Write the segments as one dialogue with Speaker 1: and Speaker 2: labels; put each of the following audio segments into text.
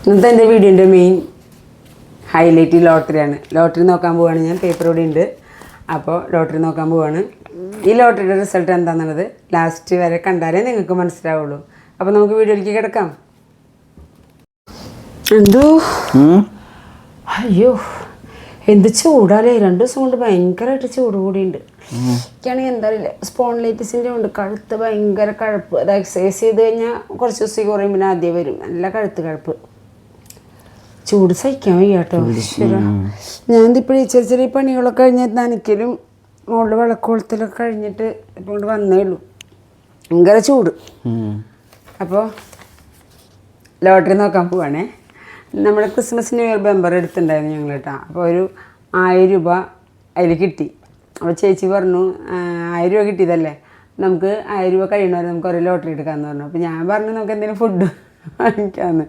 Speaker 1: ഇന്നത്തെ എൻ്റെ വീഡിയോൻ്റെ മെയിൻ ഹൈലൈറ്റ് ലോട്ടറിയാണ്. ലോട്ടറി നോക്കാൻ പോവുകയാണ് ഞാൻ. പേപ്പർ ഇവിടെ ഉണ്ട്. അപ്പോൾ ലോട്ടറി നോക്കാൻ പോവുകയാണ്. ഈ ലോട്ടറിയുടെ റിസൾട്ട് എന്താണെന്നുള്ളത് ലാസ്റ്റ് വരെ കണ്ടാലേ നിങ്ങൾക്ക് മനസ്സിലാവുള്ളൂ. അപ്പോൾ നമുക്ക് വീഡിയോയിലേക്ക് കിടക്കാം. എന്തോ അയ്യോ എന്ത് ചൂടാലേ! 2 ദിവസം കൊണ്ട് ഭയങ്കരമായിട്ട് ചൂട് കൂടിയുണ്ട്. എനിക്കാണെങ്കിൽ എന്താ അറിയില്ല, സ്പോൺലൈറ്റിസിൻ്റെ ഉണ്ട്. കഴുത്ത് ഭയങ്കര കഴുപ്പ്. അത് എക്സസൈസ് ചെയ്ത് കഴിഞ്ഞാൽ കുറച്ച് ദിവസം കുറയും, പിന്നെ ആദ്യം വരും നല്ല കഴുത്ത് കഴുപ്പ്. ചൂട് സഹിക്കാൻ വയ്യ കേട്ടോ. ഞാൻ ഇപ്പോഴും ചെറിയ ചെറിയ പണികളൊക്കെ കഴിഞ്ഞ് നനയ്ക്കലും മുകളിൽ വിളക്കൊളുത്തലൊക്കെ കഴിഞ്ഞിട്ട് ഇപ്പോൾ കൊണ്ട് വന്നേ ഉള്ളൂ. ഭയങ്കര ചൂട്. അപ്പോൾ ലോട്ടറി നോക്കാൻ പോവാണേ. നമ്മുടെ ക്രിസ്മസ് ന്യൂ ഇയർ ബമ്പർ എടുത്തിട്ടുണ്ടായിരുന്നു ഞങ്ങൾ കേട്ടോ. അപ്പോൾ ഒരു 1000 രൂപ അതിൽ കിട്ടി. അപ്പോൾ ചേച്ചി പറഞ്ഞു 1000 രൂപ കിട്ടിയതല്ലേ, നമുക്ക് 1000 രൂപ കഴിയണവരെ നമുക്ക് ഒരു ലോട്ടറി എടുക്കാമെന്ന് പറഞ്ഞു. അപ്പോൾ ഞാൻ പറഞ്ഞു നമുക്ക് എന്തെങ്കിലും ഫുഡ് വാങ്ങിക്കാമെന്ന്.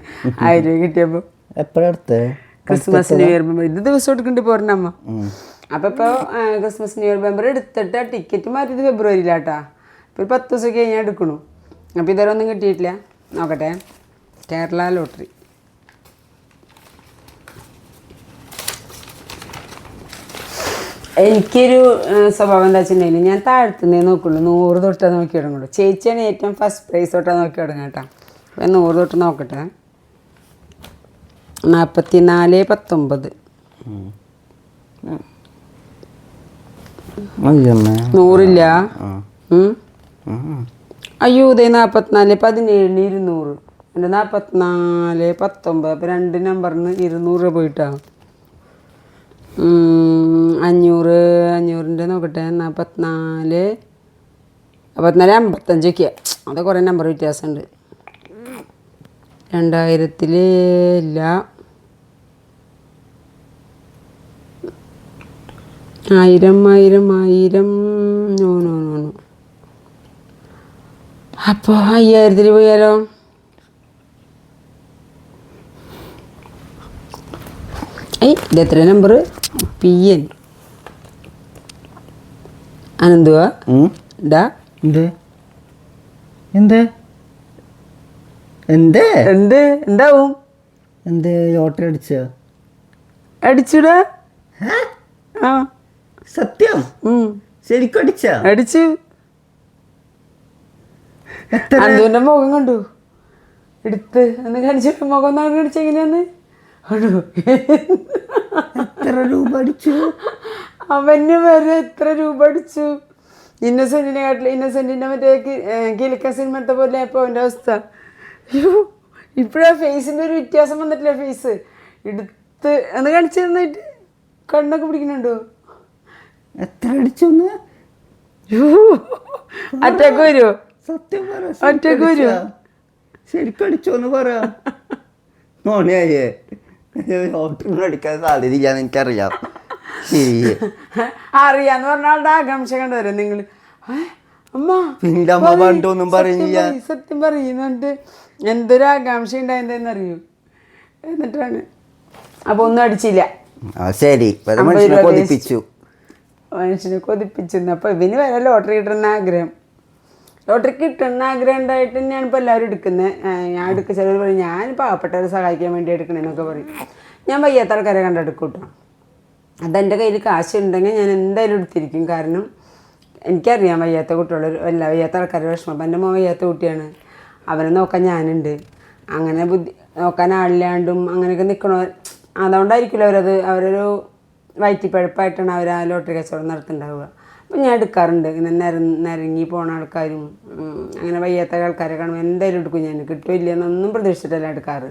Speaker 1: 1000 രൂപ കിട്ടിയപ്പോൾ
Speaker 2: എപ്പോഴത്തെ
Speaker 1: ക്രിസ്മസ് ന്യൂ ഇയർ ബമ്പർ ഇത് ദിവസം എടുക്കേണ്ടി പോരണ അമ്മ. അപ്പോൾ ഇപ്പോൾ ക്രിസ്മസ് ന്യൂ ഇയർ ബമ്പർ എടുത്തിട്ട് ടിക്കറ്റ് മാറ്റിയത് ഫെബ്രുവരിയിലാട്ടാ. ഇപ്പോൾ ഒരു 10 ദിവസം കഴിഞ്ഞാൽ എടുക്കണു. അപ്പോൾ ഇതുവരെ ഒന്നും കിട്ടിയിട്ടില്ല. നോക്കട്ടെ. കേരള ലോട്ടറി. എനിക്കൊരു സ്വഭാവം എന്താ വെച്ചിട്ടുണ്ടെങ്കിൽ ഞാൻ താഴ്ത്തുന്നേ നോക്കുള്ളൂ. 100 തൊട്ടേ നോക്കി തുടങ്ങുള്ളൂ. ചേച്ചിയാണ് ഏറ്റവും ഫസ്റ്റ് പ്രൈസ് തൊട്ടാ നോക്കി തുടങ്ങുക കേട്ടോ. അപ്പം 100 തൊട്ട് നോക്കട്ടെ. 4419 100ഇല്ല. അയ്യോ ഇതേ 4417 200. എൻ്റെ 4419. അപ്പോൾ 2 നമ്പറിന് 200 രൂപ പോയിട്ടാണ്. 500 നോക്കട്ടെ. 44 55 അത് കുറേ നമ്പർ വ്യത്യാസമുണ്ട്. 2000 ഇല്ല. 1000 നോ. അപ്പോൾ 5000 പോയാലോ? ഇതെത്ര നമ്പർ? PN അനന്തുവാ ഡാ എന്താവും?
Speaker 2: ലോട്ടറി
Speaker 1: അടിച്ചുടാ. ആ
Speaker 2: സത്യം? ശരിക്കും
Speaker 1: അടിച്ചു. അന്തുവിന്റെ മുഖം കണ്ടു എടുത്ത് എന്ന് കാണിച്ചിട്ട് മുഖം നാട് കാണിച്ച എങ്ങനെയാന്ന്
Speaker 2: എത്ര രൂപ അടിച്ചു?
Speaker 1: അവന് വരെ എത്ര രൂപ അടിച്ചു. ഇന്നസെന്റിന്റെ മറ്റേ കിലുക്ക സിനിമത്തെ പോലെ ഇപ്പോൾ അവൻ്റെ അവസ്ഥ. അയ്യോ ഇപ്പോഴാ ഫേസിന്റെ ഒരു വ്യത്യാസം വന്നിട്ടില്ല. ഫേസ് എടുത്ത് എന്ന് കാണിച്ചു തന്നിട്ട് കണ്ണൊക്കെ പിടിക്കുന്നുണ്ടോ?
Speaker 2: എത്ര അടിച്ചു?
Speaker 1: അറ്റാക്ക് വരുമോ?
Speaker 2: സത്യം പറ.
Speaker 1: അറ്റാക്ക് വരുമോ?
Speaker 2: ശരിക്കും അടിച്ചോന്ന് പറ. മോനെയേ ലോട്ടറി അടിക്കാൻ സാധ്യതയില്ലാന്ന് എനിക്കറിയാം.
Speaker 1: അറിയാന്ന് പറഞ്ഞ ആളുടെ ആകാംക്ഷ കണ്ടുവരും നിങ്ങൾ. അമ്മ
Speaker 2: പിന്നെ അമ്മ പണ്ടൊന്നും പറയുന്നില്ല.
Speaker 1: സത്യം പറയുന്നുണ്ട്. എന്തൊരു ആകാംക്ഷ ഉണ്ടായെന്നറിയൂ. എന്നിട്ടാണ് അപ്പൊ ഒന്നും അടിച്ചില്ല.
Speaker 2: ശരി മനുഷ്യനെ കൊതിപ്പിച്ചു.
Speaker 1: അപ്പൊ ഇവന് വരെ ലോട്ടറി കിട്ടുന്ന ആഗ്രഹം. ലോട്ടറി കിട്ടുന്ന ആഗ്രഹം ഉണ്ടായിട്ട് തന്നെയാണ് ഇപ്പോൾ എല്ലാവരും എടുക്കുന്നത്. ഞാൻ എടുക്കുക. ചിലർ പറയും ഞാൻ പാവപ്പെട്ടവരെ സഹായിക്കാൻ വേണ്ടി എടുക്കണേന്നൊക്കെ പറയും. ഞാൻ വയ്യാത്ത ആൾക്കാരെ കണ്ടെടുക്കും കേട്ടോ. അതെൻ്റെ കയ്യിൽ കാശുണ്ടെങ്കിൽ ഞാൻ എന്തായാലും എടുത്തിരിക്കും. കാരണം എനിക്കറിയാം വയ്യാത്ത കുട്ടികൾ വയ്യാത്ത ആൾക്കാരുടെ വിഷമം. അപ്പം എൻ്റെ മോൻ വയ്യാത്ത കുട്ടിയാണ്. അവനെ നോക്കാൻ ഞാനുണ്ട്. അങ്ങനെ നോക്കാൻ ആളില്ലാണ്ടും അങ്ങനെയൊക്കെ നിൽക്കണോ. അതുകൊണ്ടായിരിക്കില്ല അവരൊരു വയറ്റിപ്പഴപ്പായിട്ടാണ് അവർ ആ ലോട്ടറി കച്ചവടം നടത്തുന്നുണ്ടാവുക. അപ്പം ഞാൻ എടുക്കാറുണ്ട്. ഇങ്ങനെ നിരങ്ങി പോണ ആൾക്കാരും അങ്ങനെ വയ്യാത്ത ആൾക്കാരെ കാണുമ്പോൾ എന്തായാലും എടുക്കും. ഞാൻ കിട്ടുമില്ല എന്നൊന്നും പ്രതീക്ഷിച്ചിട്ടല്ല എടുക്കാറ്.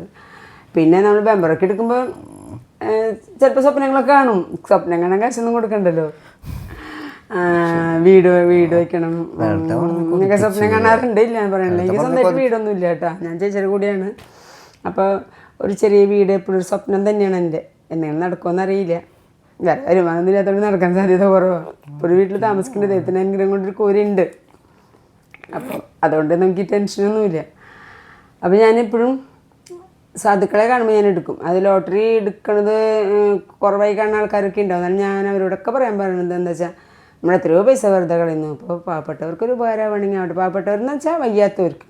Speaker 1: പിന്നെ നമ്മൾ ബമ്പറൊക്കെ എടുക്കുമ്പോൾ ചിലപ്പോൾ സ്വപ്നങ്ങളൊക്കെ കാണും. സ്വപ്നം കാണാൻ കാശൊന്നും കൊടുക്കണ്ടല്ലോ. വീട് വയ്ക്കണം എന്നൊക്കെ സ്വപ്നം കാണാറുണ്ട്. ഇല്ല ഞാൻ പറയണില്ല. എനിക്ക് സ്വന്തമായിട്ട് വീടൊന്നും ഇല്ല കേട്ടോ. ഞാൻ ചേച്ചിയുടെ കൂടെയാണ്. അപ്പോൾ ഒരു ചെറിയ വീട് എപ്പോഴും ഒരു സ്വപ്നം തന്നെയാണ് എൻ്റെ. എന്തെങ്കിലും നടക്കുമെന്നറിയില്ല. വേറെ വരുമാനമൊന്നും ഇല്ലാത്തതുകൊണ്ട് നടക്കാൻ സാധ്യത കുറവാണ്. ഇപ്പോൾ ഒരു വീട്ടിൽ താമസിക്കേണ്ട ദൈവത്തിന് അനുഗ്രഹം കൊണ്ടൊരു കോരിയുണ്ട്. അപ്പോൾ അതുകൊണ്ട് നമുക്ക് ഈ ടെൻഷനൊന്നുമില്ല. അപ്പോൾ ഞാനെപ്പോഴും സാധുക്കളെ കാണുമ്പോൾ ഞാൻ എടുക്കും. അത് ലോട്ടറി എടുക്കണത് കുറവായി കാണുന്ന ആൾക്കാരൊക്കെ ഉണ്ടാവും. എന്നാലും ഞാൻ അവരോടൊക്കെ പറയാൻ പറയുന്നത് എന്താ വെച്ചാൽ നമ്മൾ എത്രയോ പൈസ വെറുതെ കളയുന്നു. അപ്പോൾ പാവപ്പെട്ടവർക്കൊരു ഉപകാരമാണെങ്കിൽ അവിടെ പാവപ്പെട്ടവരെന്ന് വെച്ചാൽ വയ്യാത്തവർക്ക്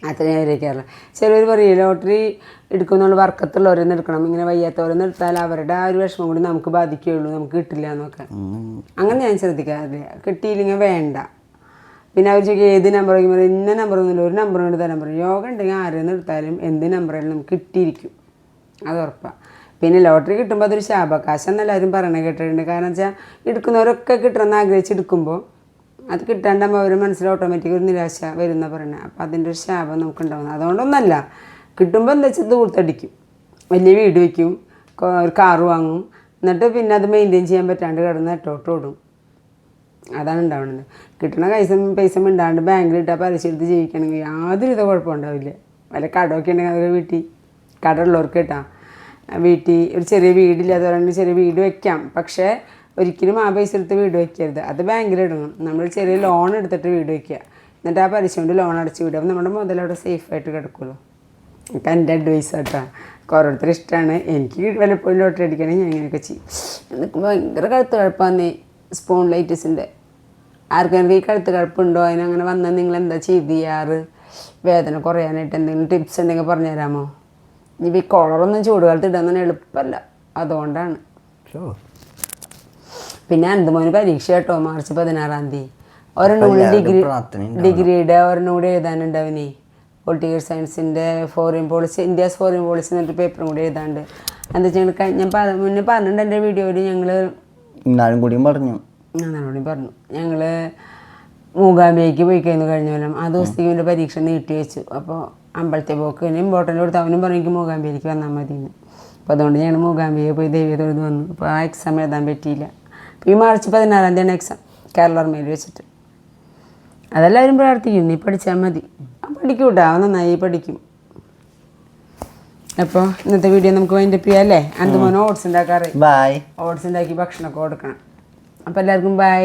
Speaker 1: അത്ര ഞാൻ വിചാരിക്കാറില്ല. ചിലർ പറയും ലോട്ടറി എടുക്കുന്നുള്ള വർക്കത്തുള്ളവരെന്ന് എടുക്കണം, ഇങ്ങനെ വയ്യാത്തവരെന്ന് എടുത്താൽ അവരുടെ ആ ഒരു വിഷമം കൂടി നമുക്ക് ബാധിക്കുകയുള്ളൂ, നമുക്ക് കിട്ടില്ല എന്നൊക്കെ. അങ്ങനെ ഞാൻ ശ്രദ്ധിക്കാറില്ല. കിട്ടിയില്ലെങ്കിൽ വേണ്ട. പിന്നെ അവർ ചോദിക്കുക ഏത് നമ്പർ വയ്ക്കുമ്പോൾ ഇന്ന നമ്പറൊന്നുമില്ല, ഒരു നമ്പർ കൊണ്ട് തരാൻ പറയും. യോഗ ഉണ്ടെങ്കിൽ ആരെന്ന് എടുത്താലും എന്ത് നമ്പറായാലും നമുക്ക് കിട്ടിയിരിക്കും, അത് ഉറപ്പാണ്. പിന്നെ ലോട്ടറി കിട്ടുമ്പോൾ അതൊരു ശാപകാശം എന്നെല്ലാവരും പറയണ കേട്ടിട്ടുണ്ട്. കാരണം വെച്ചാൽ എടുക്കുന്നവരൊക്കെ കിട്ടണമെന്ന് ആഗ്രഹിച്ച് എടുക്കുമ്പോൾ അത് കിട്ടാണ്ടാകുമ്പോൾ അവർ മനസ്സിൽ ഓട്ടോമാറ്റിക് ഒരു നിരാശ വരുന്ന പറയണത്. അപ്പോൾ അതിൻ്റെ ഒരു ശാപം നമുക്ക് ഉണ്ടാകുന്നത് അതുകൊണ്ടൊന്നല്ല. കിട്ടുമ്പോൾ എന്താ വെച്ചാൽ ദൂരത്തടിക്കും, വലിയ വീട് വയ്ക്കും, ഒരു കാറ് വാങ്ങും, എന്നിട്ട് പിന്നെ അത് മെയിൻറ്റെയിൻ ചെയ്യാൻ പറ്റാണ്ട് കിടന്ന് നെട്ടോട്ട് ഓടും. അതാണ് ഉണ്ടാവുന്നത്. കിട്ടണ പൈസ മിണ്ടാണ്ട് ബാങ്കിലിട്ടാൽ പലിശ എടുത്ത് ജീവിക്കണമെങ്കിൽ യാതൊരുവിധ കുഴപ്പം ഉണ്ടാവില്ല. വല്ല കടമൊക്കെ ഉണ്ടെങ്കിൽ അതൊക്കെ വീട്ടിൽ കടമുള്ളവർക്ക് കിട്ടാം. വീട്ടിൽ ഒരു ചെറിയ വീടില്ലാത്തവരാണെങ്കിൽ ചെറിയ വീട് വയ്ക്കാം. പക്ഷേ ഒരിക്കലും ആ പൈസ എടുത്ത് വീട് വയ്ക്കരുത്, അത് ബാങ്കിലിടണം. നമ്മൾ ചെറിയ ലോൺ എടുത്തിട്ട് വീട് വയ്ക്കുക, എന്നിട്ട് ആ പലിശ കൊണ്ട് ലോൺ അടച്ച് വിടുക. അപ്പോൾ നമ്മുടെ മുതൽ അവിടെ സേഫായിട്ട് കിടക്കുള്ളൂ. എനിക്ക് എൻ്റെ അഡ്വൈസ് ആട്ടോ. ഓരോരുത്തർ ഇഷ്ടമാണ്. എനിക്ക് വല്ലപ്പോഴും ലോട്ടറി അടിക്കണമെങ്കിൽ ഞാൻ ഇങ്ങനെയൊക്കെ ചെയ്യും. എനിക്ക് ഭയങ്കര കഴുത്ത് കുഴപ്പമാന്നേ സ്പോൺ ലൈറ്റസിൻ്റെ. ആർക്കെങ്കിലും ഈ കഴുത്ത് കുഴപ്പമുണ്ടോ, അതിനങ്ങനെ വന്നാൽ നിങ്ങൾ എന്താ ചെയ്ത് ചെയ്യാറ്? വേദന കുറയാനായിട്ട് എന്തെങ്കിലും ടിപ്സ് ഉണ്ടെങ്കിൽ പറഞ്ഞു തരാമോ? ഇനി ഈ കോളറൊന്നും ചൂടുകാലത്ത് ഇടാൻ എളുപ്പമല്ല, അതുകൊണ്ടാണ്. പിന്നെ അന്തമോന് പരീക്ഷ കേട്ടോ, മാർച്ച് 16 ഒരെണ്ണം കൂടി ഡിഗ്രിയുടെ ഒരെണ്ണം കൂടി എഴുതാനുണ്ട് അവന്. പൊളിറ്റിക്കൽ സയൻസിൻ്റെ foreign policy, India's foreign policy എന്നൊരു പേപ്പറും കൂടി എഴുതാണ്ട്. എന്താ വെച്ചാൽ ഞാൻ മുന്നേ പറഞ്ഞിട്ടുണ്ട് എൻ്റെ വീഡിയോയിൽ. ഞങ്ങൾ
Speaker 2: നാളും കൂടിയും പറഞ്ഞു
Speaker 1: ഞങ്ങൾ മൂകാംബിയയ്ക്ക് പോയി കഴിഞ്ഞ കൊല്ലം. ആ ദിവസത്തേക്ക് എൻ്റെ പരീക്ഷ നീട്ടി വെച്ചു. അപ്പോൾ അമ്പലത്തെ പോക്കിന് ഇമ്പോർട്ടൻ്റ് കൊടുത്ത് അവനും പറഞ്ഞു എനിക്ക് മൂകാംബിയയ്ക്ക് വന്നാൽ മതി എന്ന്. അപ്പോൾ അതുകൊണ്ട് ഞങ്ങൾ മൂകാംബിയയിൽ പോയി ദേവിയെ തൊഴുത് വന്നു. അപ്പോൾ ആ എക്സാം എഴുതാൻ പറ്റിയില്ല. അപ്പോൾ ഈ മാർച്ച് 16 എക്സാം കേരളോർമയിൽ വെച്ചിട്ട്. അതെല്ലാവരും പ്രാർത്ഥിക്കും, നീ പഠിച്ചാൽ മതി. പഠിക്കും കേട്ടോ, അവൻ നന്നായി പഠിക്കും. അപ്പോൾ ഇന്നത്തെ വീഡിയോ നമുക്ക് വൈൻഡപ്പ് ചെയ്യാം അല്ലേ? അന്തുമോനെ ഓട്സ് ഉണ്ടാക്കാറ്, ഓട്സ് ഉണ്ടാക്കി ഭക്ഷണമൊക്കെ കൊടുക്കണം. അപ്പോൾ എല്ലാവർക്കും ബൈ.